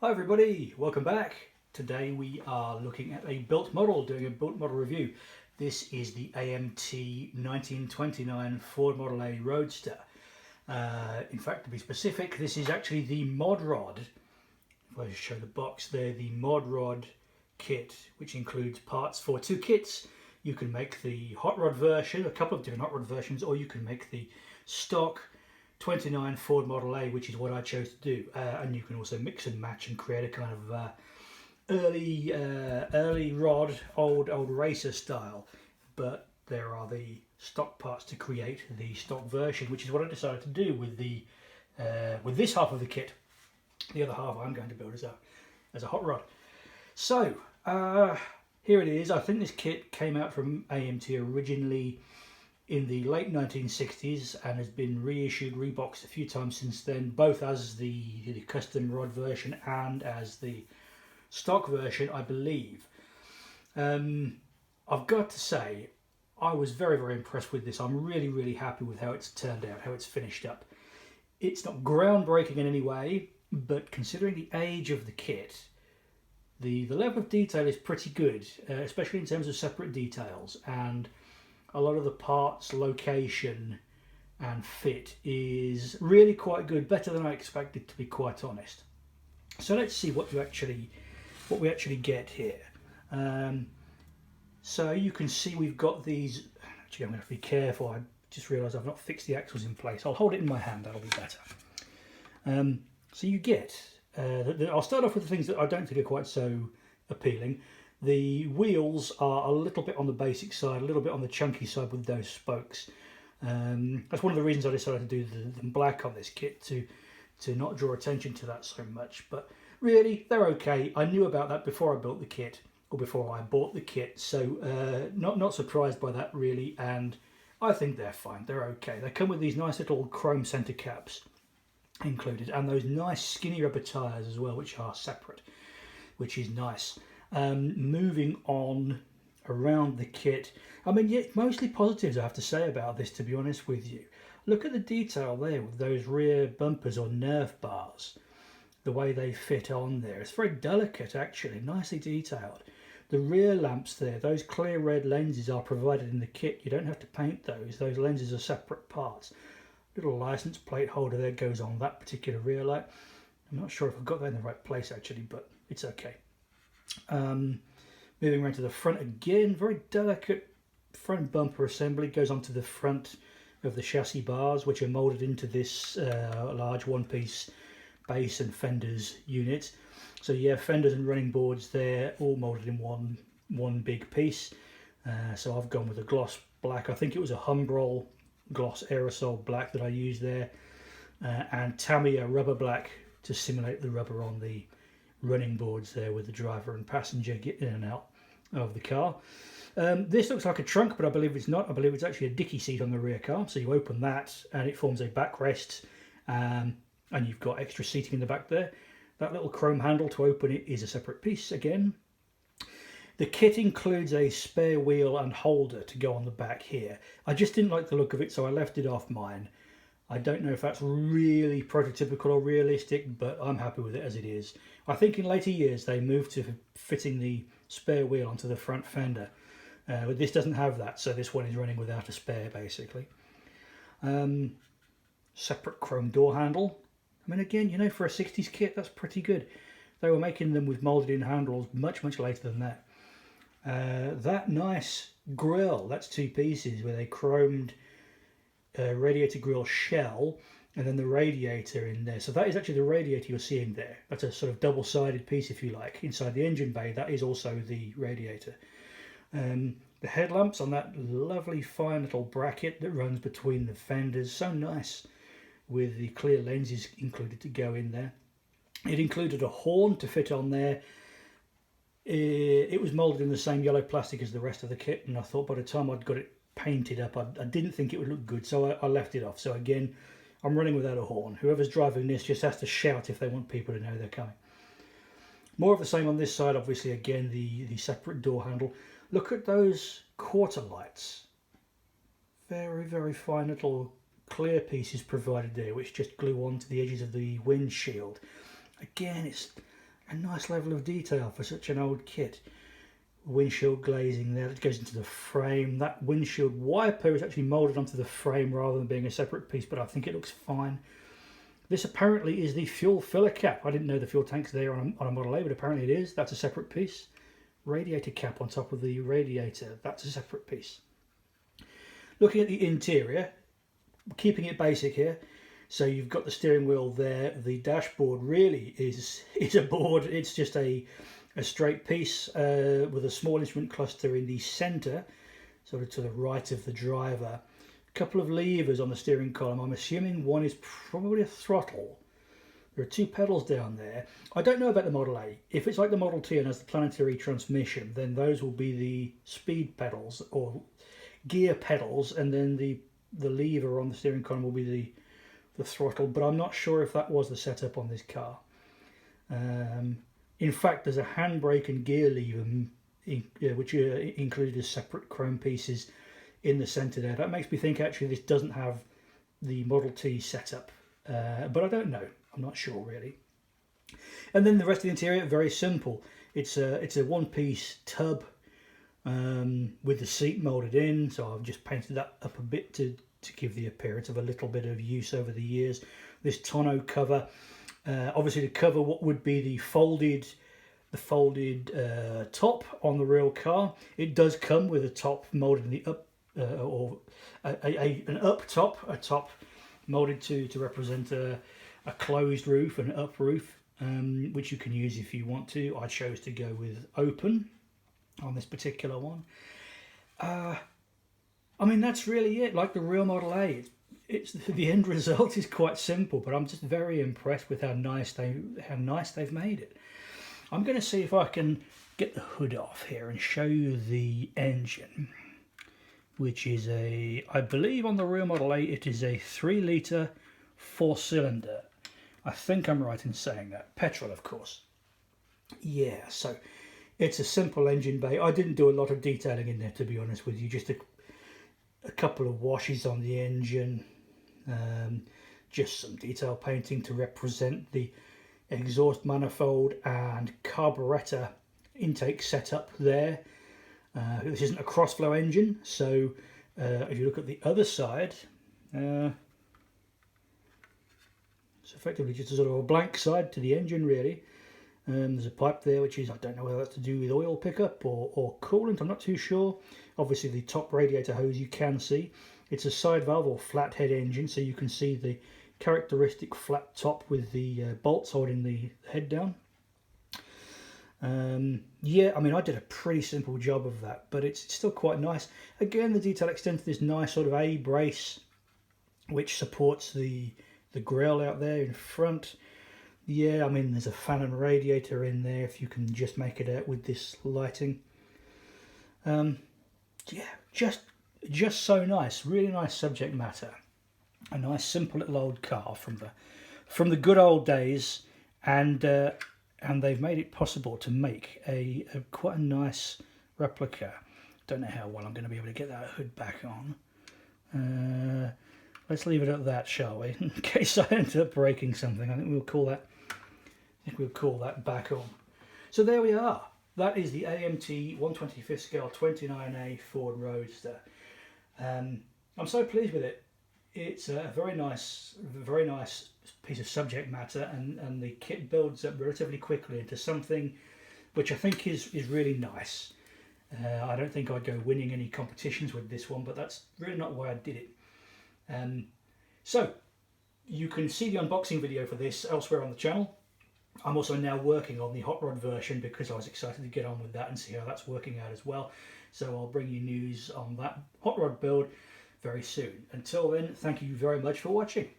Hi everybody, welcome back. Today we are looking at a built model, doing a built model review. This is the AMT 1929 Ford Model A Roadster. In fact, to be specific, this is actually the Mod Rod. If I just show the box there, the Mod Rod kit, which includes parts for two kits. You can make the hot rod version, a couple of different hot rod versions, or you can make the stock 29 Ford Model A, which is what I chose to do, and you can also mix and match and create a kind of early rod, old racer style. But there are the stock parts to create the stock version, which is what I decided to do with the with this half of the kit. The other half I'm going to build as a hot rod. So here it is. I think this kit came out from AMT originally in the late 1960s and has been reissued, reboxed a few times since then, both as the custom rod version and as the stock version, I believe. I've got to say, I was very, very impressed with this. I'm really, really happy with how it's turned out, how it's finished up. It's not groundbreaking in any way, but considering the age of the kit, the level of detail is pretty good, especially in terms of separate details, and a lot of the parts, location and fit is really quite good, better than I expected, to be quite honest. So let's see what we actually get here. So you can see we've got these. Actually, I'm going to have to be careful. I just realised I've not fixed the axles in place. I'll hold it in my hand, that'll be better. So you get, I'll start off with the things that I don't think are quite so appealing. The wheels are a little bit on the basic side, a little bit on the chunky side with those spokes. That's one of the reasons I decided to do them black on this kit, to not draw attention to that so much. But really, they're okay. I knew about that before I built the kit, or before I bought the kit, so not surprised by that really, and I think they're fine. They're okay. They come with these nice little chrome centre caps included, and those nice skinny rubber tyres as well, which are separate, which is nice. Moving on around the kit, I mean, yeah, mostly positives I have to say about this, to be honest with you. Look at the detail there with those rear bumpers or nerf bars, the way they fit on there. It's very delicate actually, nicely detailed. The rear lamps there, those clear red lenses are provided in the kit. You don't have to paint those lenses are separate parts. Little license plate holder there goes on that particular rear light. I'm not sure if I've got that in the right place actually, but it's okay. Moving around to the front again, very delicate front bumper assembly goes onto the front of the chassis bars, which are moulded into this large one-piece base and fenders unit. So yeah, fenders and running boards there, all moulded in one big piece. So I've gone with a gloss black. I think it was a Humbrol gloss aerosol black that I used there, and Tamiya rubber black to simulate the rubber on the running boards there with the driver and passenger getting in and out of the car. This looks like a trunk, but I believe it's not. I believe it's actually a dicky seat on the rear car. So you open that and it forms a backrest, and you've got extra seating in the back there. That little chrome handle to open it is a separate piece again. The kit includes a spare wheel and holder to go on the back here. I just didn't like the look of it, so I left it off mine. I don't know if that's really prototypical or realistic, but I'm happy with it as it is. I think in later years they moved to fitting the spare wheel onto the front fender, but this doesn't have that, so this one is running without a spare basically. Separate chrome door handle. I mean, again, you know, for a 60s kit, that's pretty good. They were making them with moulded in handles much later than that. That nice grille, that's two pieces where they chromed radiator grille shell and then the radiator in there. So that is actually the radiator you're seeing there. That's a sort of double-sided piece, if you like. Inside the engine bay, that is also the radiator. The headlamps on that lovely fine little bracket that runs between the fenders, so nice, with the clear lenses included to go in there. It included a horn to fit on there. It was moulded in the same yellow plastic as the rest of the kit, and I thought by the time I'd got it painted up, I didn't think it would look good, so I left it off. So again, I'm running without a horn. Whoever's driving this just has to shout if they want people to know they're coming. More of the same on this side, obviously. Again, the separate door handle. Look at those quarter lights. Very fine little clear pieces provided there, which just glue onto the edges of the windshield. Again, it's a nice level of detail for such an old kit. Windshield glazing there that goes into the frame. That windshield wiper is actually moulded onto the frame rather than being a separate piece, but I think it looks fine. This apparently is the fuel filler cap. I didn't know the fuel tank's there on a Model A, but apparently it is. That's a separate piece. Radiator cap on top of the radiator. That's a separate piece. Looking at the interior, keeping it basic here. So you've got the steering wheel there. The dashboard really is a board. It's just a straight piece with a small instrument cluster in the centre, sort of to the right of the driver. A couple of levers on the steering column. I'm assuming one is probably a throttle. There are two pedals down there. I don't know about the Model A. If it's like the Model T and has the planetary transmission, then those will be the speed pedals or gear pedals, and then the lever on the steering column will be the throttle, but I'm not sure if that was the setup on this car. In fact, there's a handbrake and gear lever which are included as separate chrome pieces in the centre there. That makes me think actually this doesn't have the Model T setup, but I don't know. I'm not sure really. And then the rest of the interior, very simple. It's a one-piece tub with the seat moulded in, so I've just painted that up a bit to give the appearance of a little bit of use over the years. This tonneau cover, obviously to cover what would be the folded top on the real car. It does come with a top moulded in the up, or an up top, a top moulded to represent a closed roof, an up roof, which you can use if you want to. I chose to go with open on this particular one. I mean, that's really it. Like the real Model A, it's the end result is quite simple, but I'm just very impressed with how nice they've made it. I'm going to see if I can get the hood off here and show you the engine, which is I believe on the real Model A it is a 3-litre 4-cylinder. I think I'm right in saying that. Petrol, of course. Yeah, so it's a simple engine bay. I didn't do a lot of detailing in there, to be honest with you. Just a couple of washes on the engine, just some detail painting to represent the exhaust manifold and carburetor intake setup there. This isn't a cross-flow engine, so if you look at the other side, it's effectively just a sort of a blank side to the engine really. There's a pipe there which is, I don't know whether that's to do with oil pickup or coolant, I'm not too sure. Obviously the top radiator hose you can see. It's a side valve or flat head engine, so you can see the characteristic flat top with the bolts holding the head down. Yeah, I mean, I did a pretty simple job of that, but it's still quite nice. Again, the detail extends to this nice sort of A brace which supports the grille out there in front. Yeah, I mean, there's a fan and radiator in there if you can just make it out with this lighting. Yeah, just so nice. Really nice subject matter. A nice simple little old car from the good old days, and they've made it possible to make a quite a nice replica. Don't know how well I'm going to be able to get that hood back on. Let's leave it at that, shall we? In case I end up breaking something, I think we'll call that back on. So there we are. That is the AMT 1/25th scale 29A Ford Roadster. I'm so pleased with it. It's a very nice piece of subject matter, and the kit builds up relatively quickly into something which I think is really nice. I don't think I'd go winning any competitions with this one, but that's really not why I did it. So you can see the unboxing video for this elsewhere on the channel. I'm also now working on the hot rod version because I was excited to get on with that and see how that's working out as well. So I'll bring you news on that hot rod build very soon. Until then, thank you very much for watching.